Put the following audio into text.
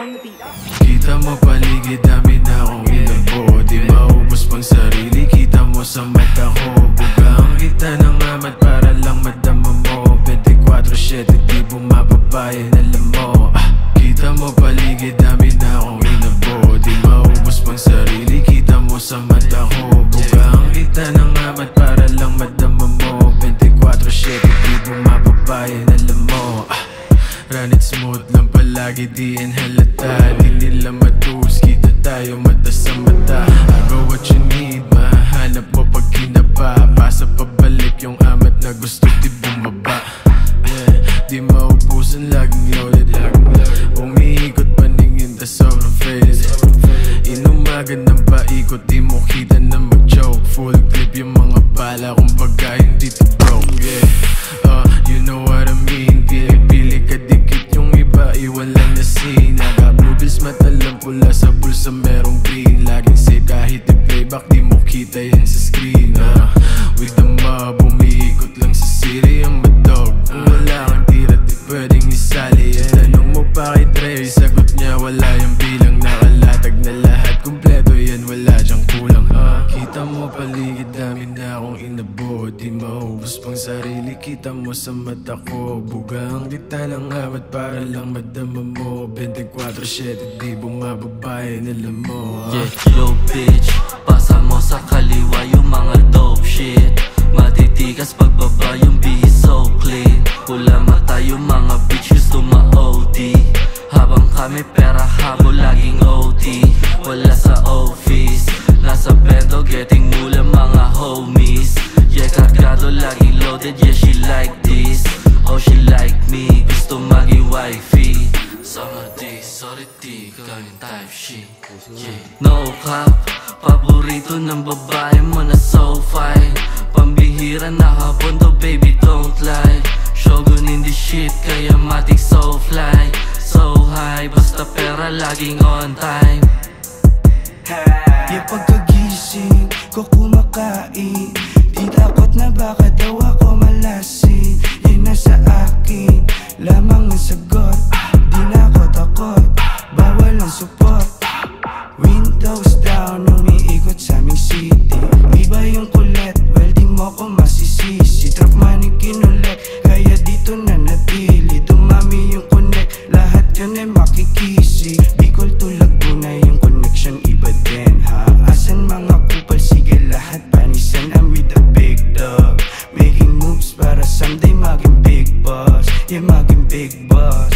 on the beat. Kita mo paligid, dami na akong inabo. Di maubos pang sarili, kita mo sa mata ko. Bugang kita ng amat para lang madama mo. 24/7 di bumababae, alam mo. Kita mo paligid, dami na akong inabo. Di maubos pang sarili, kita mo sa mata ko. Bugang kita ng amat para lang madama mo. 24/7 di bumababae, alam mo. Run it smooth lang palagi, di yan halata. Di nila matus, kita tayo mata sa mata. I got what you need, mahanap mo pag kinaba. Pasa pabalik yung amat na gusto di bumaba. Di maubusan, laging loaded. Umiikot paningin, tas sobrang faded. Inumagan ng paikot, di mo kita na mag-joke. Full clip yung mga bala, kumbaga hindi to broke. You know what I mean. Pili-pili ka dikit, yung iba iwan lang na scene. Naga blue bills, matalang pula sa bulsa merong green. Laging say kahit i-playback, di mo kita yan sa screen. With the mob, umiikot lang sa city ang madog. Kung wala kang tira, di pwedeng isali. Tanong mo pa kay Trey, sagot niya wala yung bilang. Nakalatag na lahat, kumpleto yan, wala dyang kulang. Kita mo paligid, dami na akong inabo. Di maubos pang sarili, kita mo sa mata ko. Bugang kita ng amat para lang madama mo. 24/7 di bumababae, alam mo. Yo bitch, pasa mo sa kaliwa yung mga dope shit. Matitigas pagbaba yung bihis so clean. Pula mata yung mga bitch gusto ma-OD. Habang kami pera habol laging OT. Wala sa office, nasa bento getting mula mga homies. Yeah, kargado laging loaded, yeah she like this. Oh she like me, gusto maging wifey. Summer days, sorry di, kaming type shit. Yeah, no cap, paborito ng babae mo na so fine. Pambihira na hapon to baby don't lie. Shogun in the shit, kaya matik so fly. So high, basta pera laging on time. Yeah, pagkagising ko kumakain, di takot na baka daw ako malasing. Yan nasa akin, lamang ang sagot. Di na ako takot, bawal ang support. Windows down, umiikot sa aming city. Iba yung kulit, well di mo ko masisisi. Trap money kinulit, kaya dito na natili. Dumami yung connect, lahat yun ay makikisi. Bicol to Laguna yung connection, iba din ha. Asan mga kupal, sige lahat panisan. I'm with the big dog, making moves para someday maging big boss. Yeah, maging big boss.